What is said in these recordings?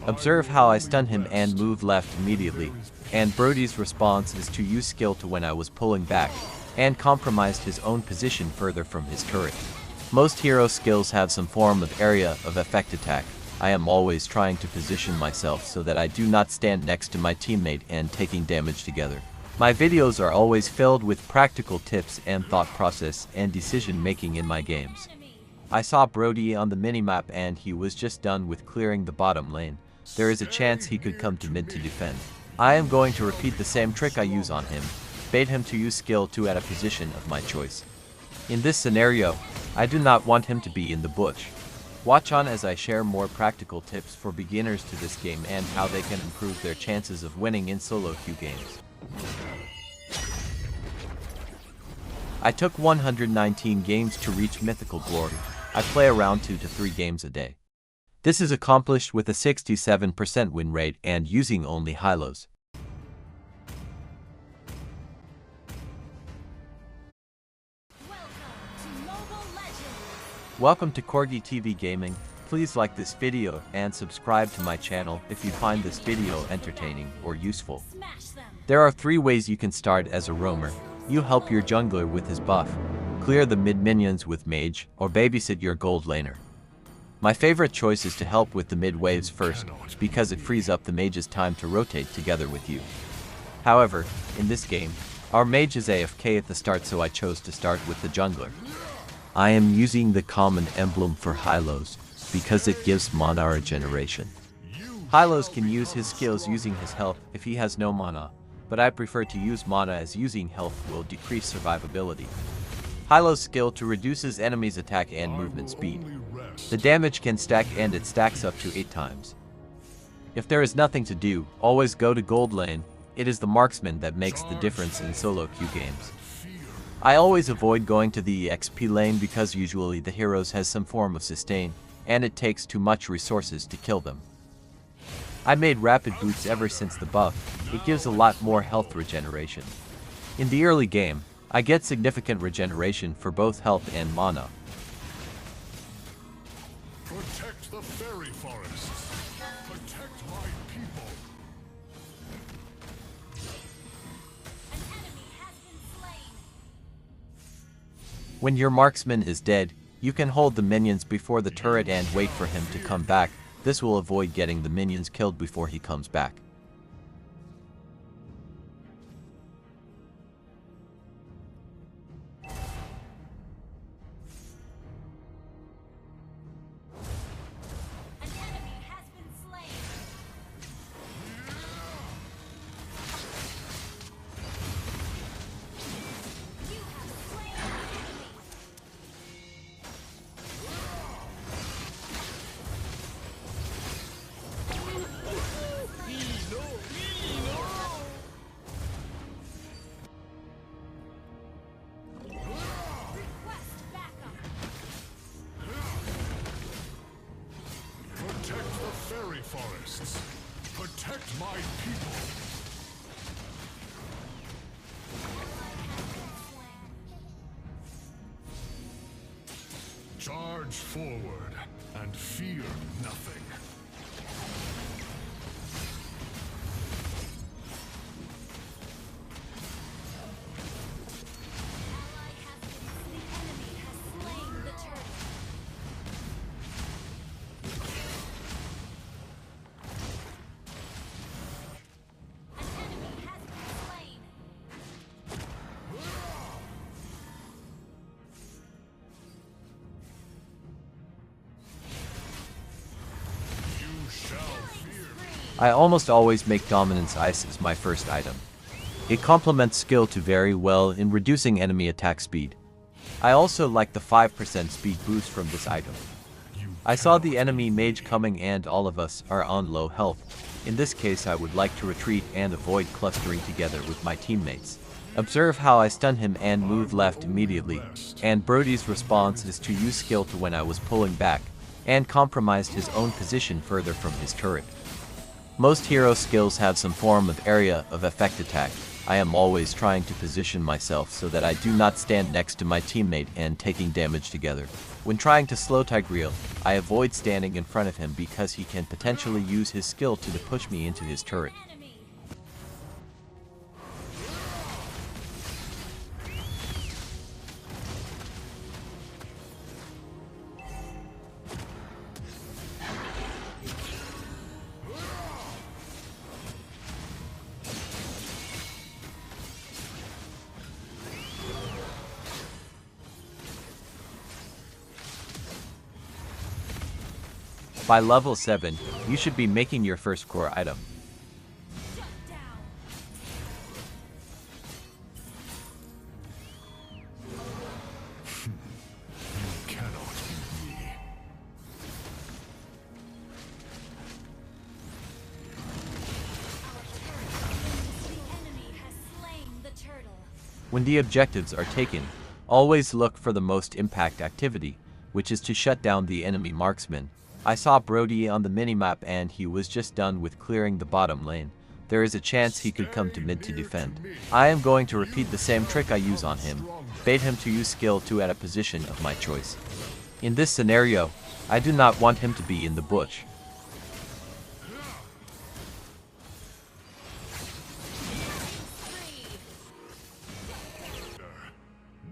Observe how I stun him and move left immediately, and Brody's response is to use skill to when I was pulling back, and compromised his own position further from his turret. Most hero skills have some form of area of effect attack. I am always trying to position myself so that I do not stand next to my teammate and taking damage together. My videos are always filled with practical tips and thought process and decision making in my games. I saw Brody on the minimap and he was just done with clearing the bottom lane. There is a chance he could come to mid to defend. I am going to repeat the same trick I use on him, bait him to use skill 2 at a position of my choice. In this scenario, I do not want him to be in the bush. Watch on as I share more practical tips for beginners to this game and how they can improve their chances of winning in solo queue games. I took 119 games to reach Mythical Glory. I play around 2 to 3 games a day. This is accomplished with a 67% win rate and using only Hylos. Welcome to Corgi TV Gaming. Please like this video and subscribe to my channel if you find this video entertaining or useful. There are 3 ways you can start as a roamer. You help your jungler with his buff, clear the mid minions with mage, or babysit your gold laner. My favorite choice is to help with the mid waves first, because it frees up the mage's time to rotate together with you. However, in this game, our mage is AFK at the start, so I chose to start with the jungler. I am using the common emblem for Hylos, because it gives mana regeneration. Hylos can use his skills using his health if he has no mana, but I prefer to use mana as using health will decrease survivability. Hylos' skill to reduces enemies' attack and movement speed. The damage can stack and it stacks up to 8 times. If there is nothing to do, always go to gold lane. It is the marksman that makes the difference in solo queue games. I always avoid going to the XP lane because usually the heroes has some form of sustain, and it takes too much resources to kill them. I made rapid boots ever since the buff. It gives a lot more health regeneration. In the early game, I get significant regeneration for both health and mana. Protect the fairy forests. Protect my people. An enemy has been slain. When your marksman is dead, you can hold the minions before the turret and wait for him to come back. This will avoid getting the minions killed before he comes back. An enemy has been slain. You have slain an enemy. Request backup. Protect the fairy forests. Protect my people. Charge forward and fear nothing. The enemy has slain the turret. An enemy has been slain. You shall fear. I almost always make Dominance Ice as my first item. It complements skill 2 very well in reducing enemy attack speed. I also like the 5% speed boost from this item. I saw the enemy mage coming and all of us are on low health. In this case I would like to retreat and avoid clustering together with my teammates. Observe how I stun him and move left immediately, and Brody's response is to use skill to when I was pulling back, and compromised his own position further from his turret. Most hero skills have some form of area of effect attack. I am always trying to position myself so that I do not stand next to my teammate and taking damage together. When trying to slow Tigreal, I avoid standing in front of him because he can potentially use his skill to push me into his turret. Enemy. By level 7, you should be making your first core item. Shut down. Cannot beat me. The enemy has slain the turtle. When the objectives are taken, always look for the most impact activity, which is to shut down the enemy marksman. I saw Brody on the minimap and he was just done with clearing the bottom lane. There is a chance he could come to mid to defend. I am going to repeat the same trick I use on him, bait him to use skill 2 at a position of my choice. In this scenario, I do not want him to be in the bush.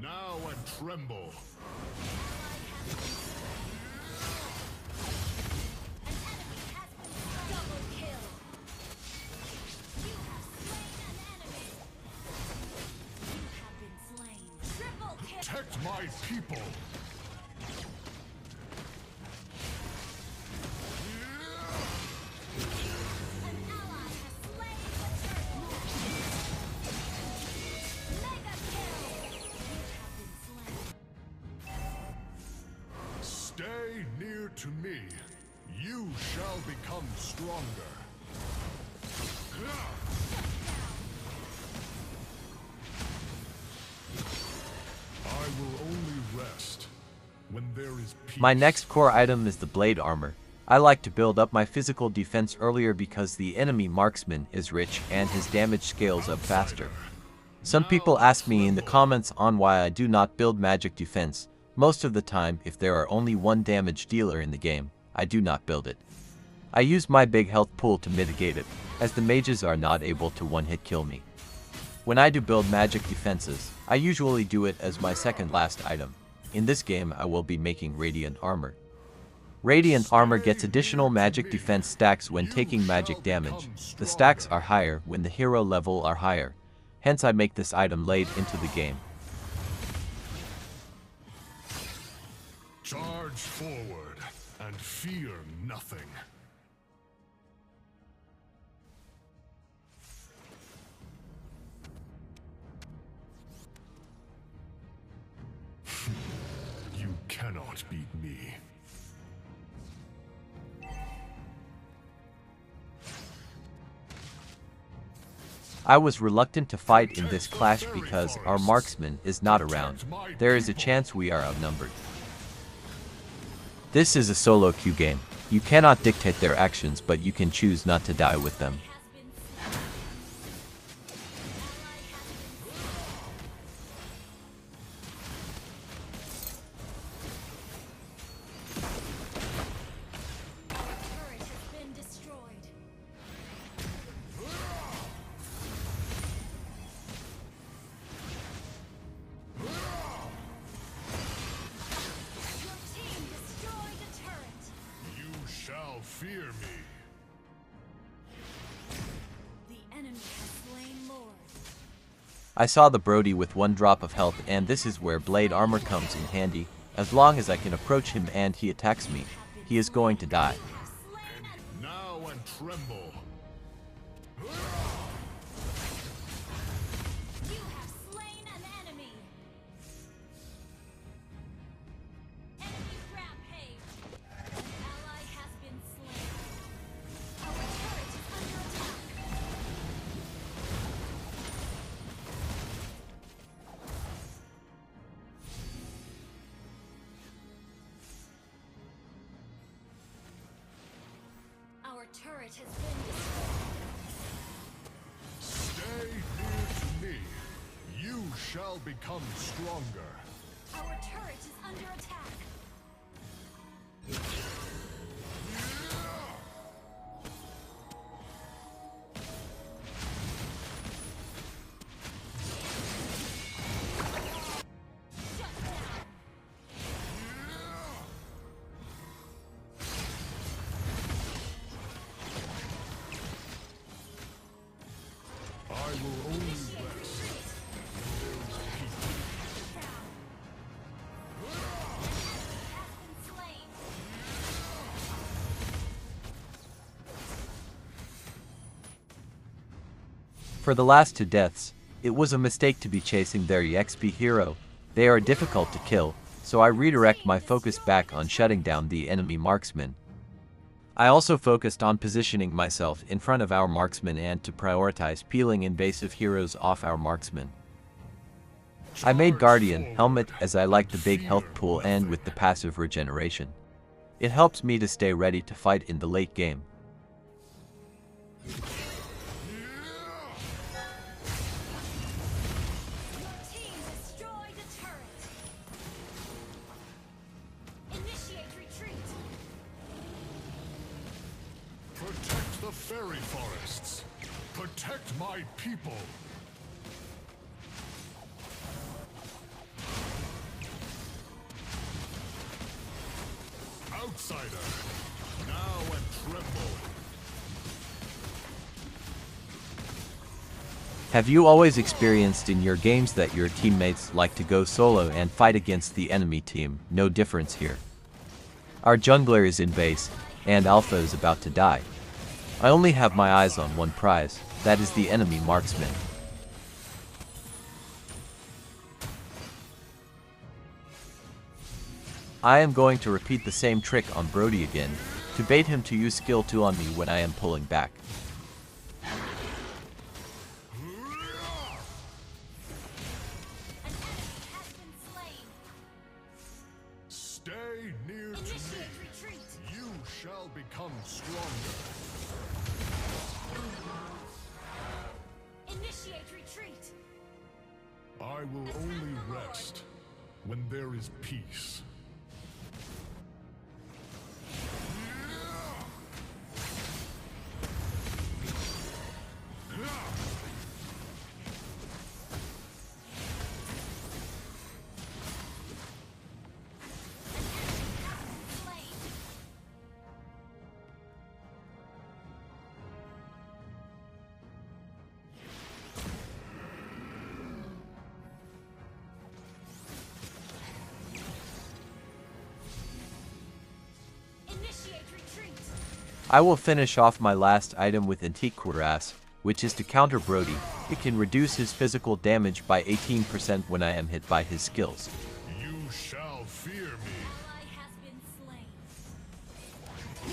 Now and tremble. Double kill. You have slain an enemy. You have been slain. Triple kill. Protect my people. An ally has slain the turtle. Mega kill. You have been slain. Stay near to me. You shall become stronger. I will only rest when there is peace. My next core item is the blade armor. I like to build up my physical defense earlier because the enemy marksman is rich and his damage scales up faster. Some people ask me in the comments on why I do not build magic defense. Most of the time, if there are only one damage dealer in the game, I do not build it. I use my big health pool to mitigate it, as the mages are not able to one-hit kill me. When I do build magic defenses, I usually do it as my second last item. In this game, I will be making radiant armor. Radiant armor gets additional magic defense stacks when taking magic damage. The stacks are higher when the hero level are higher. Hence I make this item late into the game. Charge forward and fear nothing. You cannot beat me. I was reluctant to fight in this clash because our marksman is not around. There is a chance we are outnumbered. This is a solo queue game. You cannot dictate their actions, but you can choose not to die with them. Turret has been destroyed. Your team destroyed a turret. You shall fear me. The enemy has slain Lord. I saw the Brody with 1 drop of health, and this is where blade armor comes in handy. As long as I can approach him and he attacks me, he is going to die. Now and tremble. You have slain an enemy. Enemy rampage. An ally has been slain. Our turret is under attack. Our Our turret has been destroyed. Stay near to me. You shall become stronger. Our turret is under attack. Shut down. I will only Initiate rest. retreat. Down. Has been slain. For the last two deaths, it was a mistake to be chasing their EXP hero. They are difficult to kill, so I redirect my focus back on shutting down the enemy marksman. I also focused on positioning myself in front of our marksman and to prioritize peeling invasive heroes off our marksman. I made Guardian helmet as I like the big health pool and with the passive regeneration. It helps me to stay ready to fight in the late game. Your team destroyed a turret. Initiate retreat. Protect the fairy forests. Protect my people. Outsider, now and tremble. Have you always experienced in your games that your teammates like to go solo and fight against the enemy team? No difference here. Our jungler is in base, and Alpha is about to die. I only have my eyes on one prize, that is the enemy marksman. I am going to repeat the same trick on Brody again, to bait him to use skill 2 on me when I am pulling back. An enemy has been slain. Stay near to me. Initiate retreat. You shall become stronger. Initiate retreat. I will only rest when there is peace. Slain. Initiate retreat. I will finish off my last item with Antique Cuirass, which is to counter Brody. It can reduce his physical damage by 18% when I am hit by his skills. You shall fear me. Ally has been slain. An enemy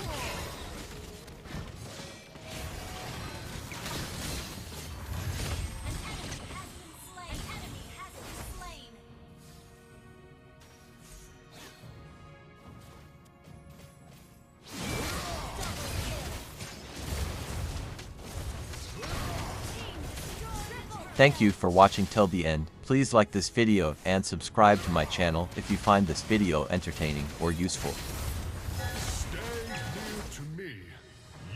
has been slain. An enemy has been slain. Thank you for watching till the end. Please like this video and subscribe to my channel if you find this video entertaining or useful. Stay near to me.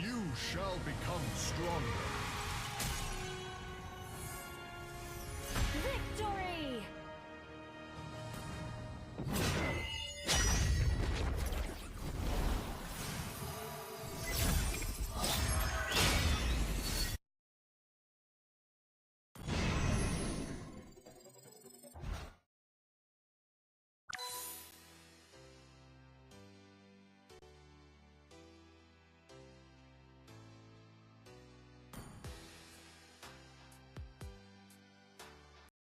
You shall become stronger.